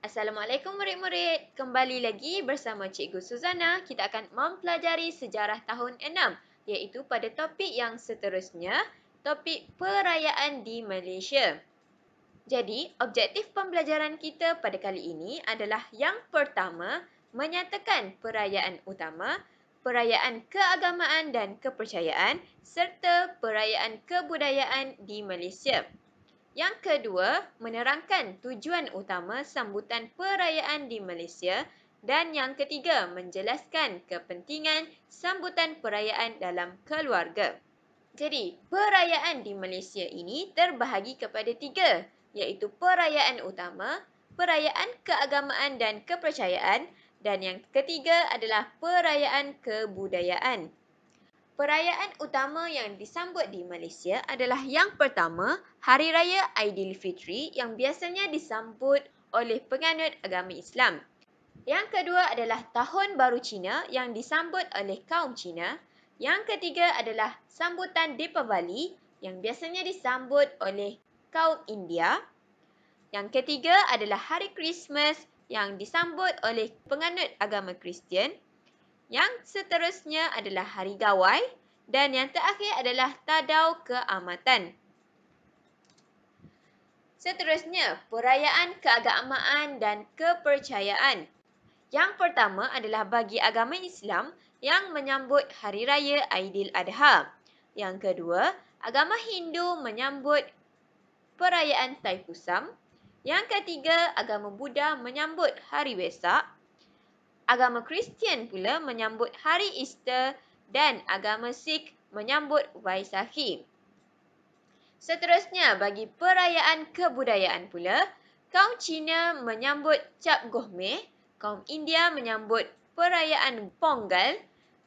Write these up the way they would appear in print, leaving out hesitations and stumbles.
Assalamualaikum murid-murid. Kembali lagi bersama Cikgu Suzana. Kita akan mempelajari sejarah tahun 6 iaitu pada topik yang seterusnya, topik perayaan di Malaysia. Jadi, objektif pembelajaran kita pada kali ini adalah yang pertama, menyatakan perayaan utama, perayaan keagamaan dan kepercayaan serta perayaan kebudayaan di Malaysia. Yang kedua, menerangkan tujuan utama sambutan perayaan di Malaysia dan yang ketiga, menjelaskan kepentingan sambutan perayaan dalam keluarga. Jadi, perayaan di Malaysia ini terbahagi kepada 3, iaitu perayaan utama, perayaan keagamaan dan kepercayaan dan yang ketiga adalah perayaan kebudayaan. Perayaan utama yang disambut di Malaysia adalah yang pertama, Hari Raya Aidilfitri yang biasanya disambut oleh penganut agama Islam. Yang kedua adalah Tahun Baru Cina yang disambut oleh kaum Cina. Yang ketiga adalah sambutan Deepavali yang biasanya disambut oleh kaum India. Yang ketiga adalah Hari Krismas yang disambut oleh penganut agama Kristian. Yang seterusnya adalah Hari Gawai dan yang terakhir adalah Tadau Keamatan. Seterusnya, perayaan keagamaan dan kepercayaan. Yang pertama adalah bagi agama Islam yang menyambut Hari Raya Aidiladha. Yang kedua, agama Hindu menyambut perayaan Thaipusam. Yang ketiga, agama Buddha menyambut Hari Wesak. Agama Kristian pula menyambut Hari Easter dan agama Sikh menyambut Vaisakhi. Seterusnya, bagi perayaan kebudayaan pula, kaum Cina menyambut Cap Goh Meh, kaum India menyambut perayaan Pongal,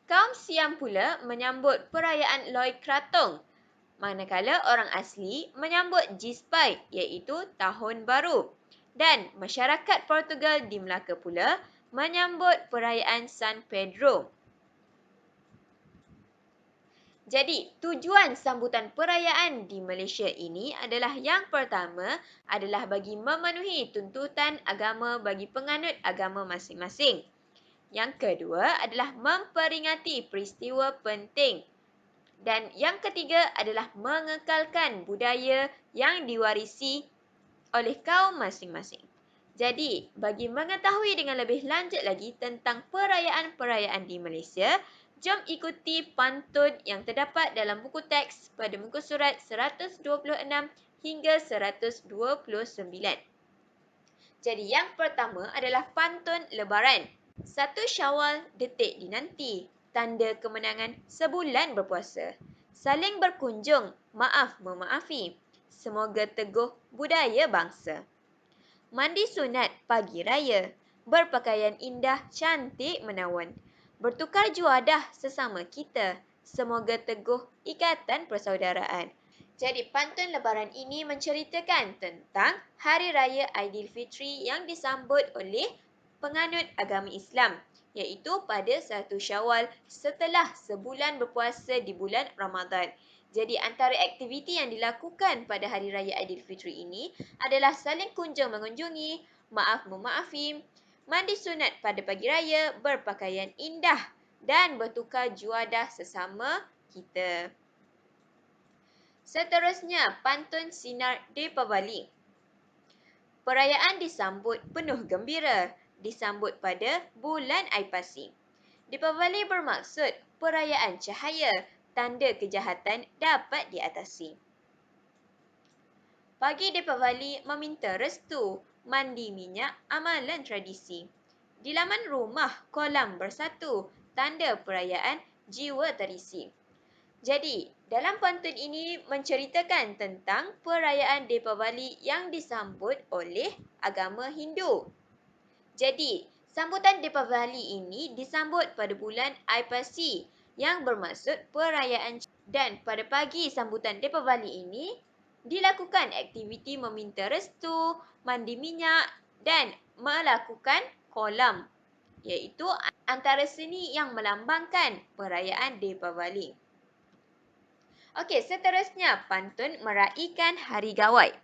kaum Siam pula menyambut perayaan Loi Krathong, manakala orang asli menyambut Gispai iaitu Tahun Baru. Dan masyarakat Portugal di Melaka pula menyambut perayaan San Pedro. Jadi, tujuan sambutan perayaan di Malaysia ini adalah yang pertama adalah bagi memenuhi tuntutan agama bagi penganut agama masing-masing. Yang kedua adalah memperingati peristiwa penting. Dan yang ketiga adalah mengekalkan budaya yang diwarisi oleh kaum masing-masing. Jadi, bagi mengetahui dengan lebih lanjut lagi tentang perayaan-perayaan di Malaysia, jom ikuti pantun yang terdapat dalam buku teks pada muka surat 126 hingga 129. Jadi, yang pertama adalah pantun lebaran. 1 Syawal detik dinanti, tanda kemenangan sebulan berpuasa. Saling berkunjung, maaf memaafi. Semoga teguh budaya bangsa. Mandi sunat pagi raya, berpakaian indah cantik menawan. Bertukar juadah sesama kita, semoga teguh ikatan persaudaraan. Jadi pantun lebaran ini menceritakan tentang Hari Raya Aidilfitri yang disambut oleh penganut agama Islam, iaitu pada 1 Syawal setelah sebulan berpuasa di bulan Ramadan. Jadi antara aktiviti yang dilakukan pada Hari Raya Aidilfitri ini adalah saling kunjung mengunjungi, maaf memaafi, mandi sunat pada pagi raya, berpakaian indah dan bertukar juadah sesama kita. Seterusnya, pantun sinar Deepavali. Perayaan disambut penuh gembira, disambut pada bulan Aipasi. Deepavali bermaksud perayaan cahaya, tanda kejahatan dapat diatasi. Pagi Deepavali meminta restu, mandi minyak amalan tradisi. Di laman rumah kolam bersatu, tanda perayaan jiwa terisi. Jadi, dalam pantun ini menceritakan tentang perayaan Deepavali yang disambut oleh agama Hindu. Jadi, sambutan Deepavali ini disambut pada bulan Aipasi yang bermaksud perayaan dan pada pagi sambutan Deepavali ini dilakukan aktiviti meminta restu, mandi minyak dan melakukan kolam, iaitu antara seni yang melambangkan perayaan Deepavali. Okey, seterusnya pantun meraikan Hari Gawai.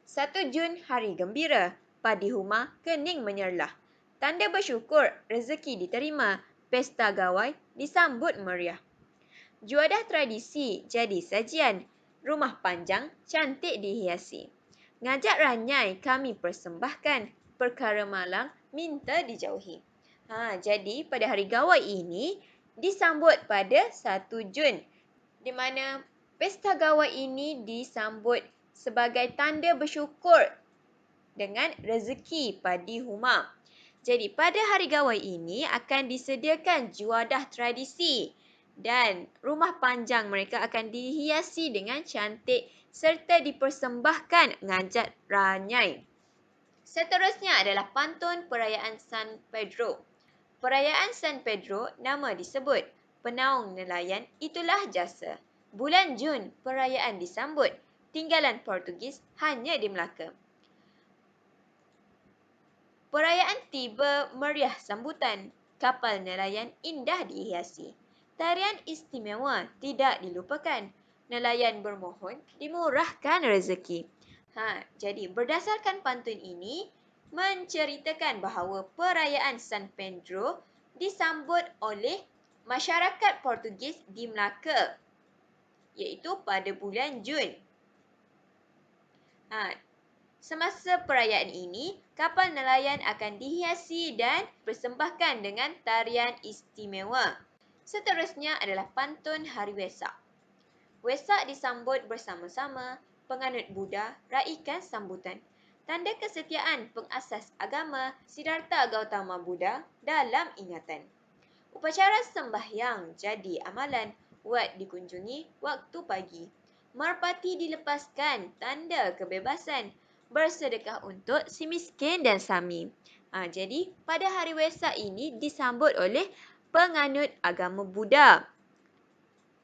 1 Jun Hari Gembira, padi huma kening menyerlah. Tanda bersyukur, rezeki diterima, pesta gawai disambut meriah. Juadah tradisi jadi sajian, rumah panjang cantik dihiasi. Ngajak ranyai kami persembahkan, perkara malang minta dijauhi. Jadi pada hari gawai ini disambut pada 1 Jun, di mana pesta gawai ini disambut sebagai tanda bersyukur dengan rezeki padi huma. Jadi pada hari gawai ini akan disediakan juadah tradisi dan rumah panjang mereka akan dihiasi dengan cantik serta dipersembahkan ngajak ranyai. Seterusnya adalah pantun perayaan San Pedro. Perayaan San Pedro nama disebut, penaung nelayan itulah jasa. Bulan Jun perayaan disambut, tinggalan Portugis hanya di Melaka. Perayaan tiba meriah sambutan, kapal nelayan indah dihiasi. Tarian istimewa tidak dilupakan, nelayan bermohon dimurahkan rezeki. Jadi berdasarkan pantun ini, menceritakan bahawa perayaan San Pedro disambut oleh masyarakat Portugis di Melaka, iaitu pada bulan Jun. Semasa perayaan ini, kapal nelayan akan dihiasi dan persembahkan dengan tarian istimewa. Seterusnya adalah pantun Hari Wesak. Wesak disambut bersama-sama, penganut Buddha raikan sambutan. Tanda kesetiaan pengasas agama Siddhartha Gautama Buddha dalam ingatan. Upacara sembahyang jadi amalan, wat dikunjungi waktu pagi. Merpati dilepaskan, tanda kebebasan. Bersedekah untuk si miskin dan sami. Jadi pada hari Wesak ini disambut oleh penganut agama Buddha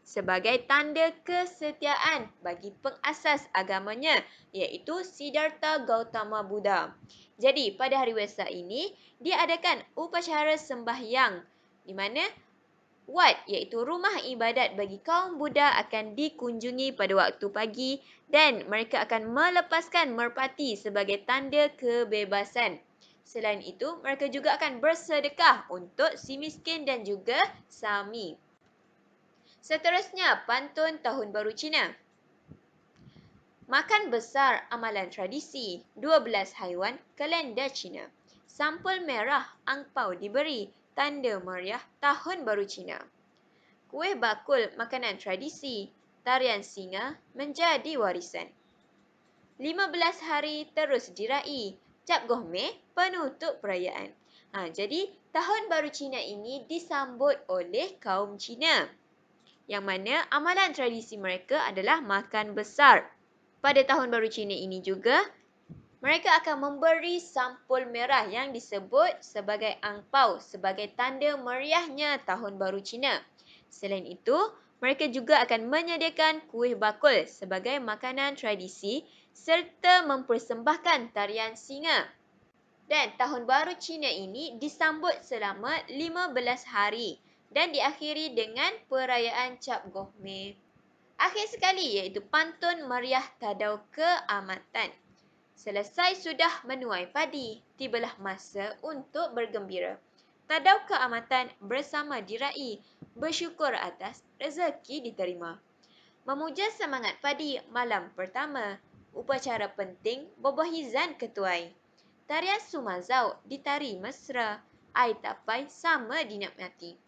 sebagai tanda kesetiaan bagi pengasas agamanya, iaitu Siddhartha Gautama Buddha. Jadi pada hari Wesak ini diadakan upacara sembahyang di mana wat iaitu rumah ibadat bagi kaum Buddha akan dikunjungi pada waktu pagi dan mereka akan melepaskan merpati sebagai tanda kebebasan. Selain itu, mereka juga akan bersedekah untuk si miskin dan juga sami. Seterusnya, pantun Tahun Baru Cina. Makan besar amalan tradisi, 12 haiwan kalender Cina. Sampul merah angpau diberi, tanda meriah Tahun Baru Cina. Kuih bakul makanan tradisi, tarian singa menjadi warisan. 15 hari terus diraih, Cap Gohmeh penutup perayaan. Jadi Tahun Baru Cina ini disambut oleh kaum Cina, yang mana amalan tradisi mereka adalah makan besar. Pada Tahun Baru Cina ini juga, mereka akan memberi sampul merah yang disebut sebagai angpau sebagai tanda meriahnya Tahun Baru Cina. Selain itu, mereka juga akan menyediakan kuih bakul sebagai makanan tradisi serta mempersembahkan tarian singa. Dan Tahun Baru Cina ini disambut selama 15 hari dan diakhiri dengan perayaan Cap Gohmeh. Akhir sekali iaitu pantun meriah Tadau Keamatan. Selesai sudah menuai padi, tibalah masa untuk bergembira. Tadau keamatan bersama diraih, bersyukur atas rezeki diterima. Memuja semangat padi malam pertama, upacara penting bobohizan ketuai. Tarian Sumazau ditari mesra, ai tapai sama dinikmati.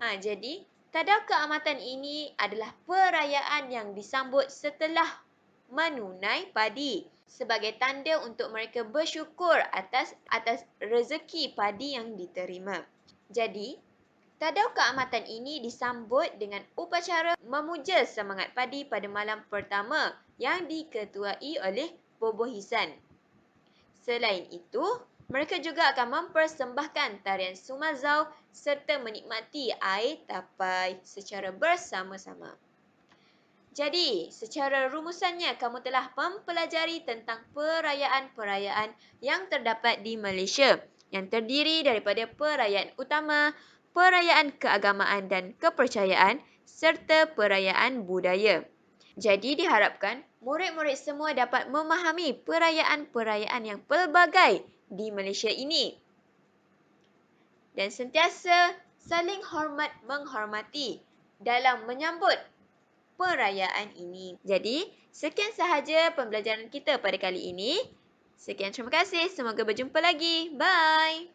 Jadi, Tadau Keamatan ini adalah perayaan yang disambut setelah menunai padi sebagai tanda untuk mereka bersyukur atas rezeki padi yang diterima. Jadi, Tadau Keamatan ini disambut dengan upacara memuja semangat padi pada malam pertama yang diketuai oleh bobohisan. Selain itu, mereka juga akan mempersembahkan tarian Sumazau serta menikmati air tapai secara bersama-sama. Jadi, secara rumusannya kamu telah mempelajari tentang perayaan-perayaan yang terdapat di Malaysia yang terdiri daripada perayaan utama, perayaan keagamaan dan kepercayaan serta perayaan budaya. Jadi diharapkan murid-murid semua dapat memahami perayaan-perayaan yang pelbagai di Malaysia ini. Dan sentiasa saling hormat menghormati dalam menyambut perayaan ini. Jadi, sekian sahaja pembelajaran kita pada kali ini. Sekian, terima kasih. Semoga berjumpa lagi. Bye.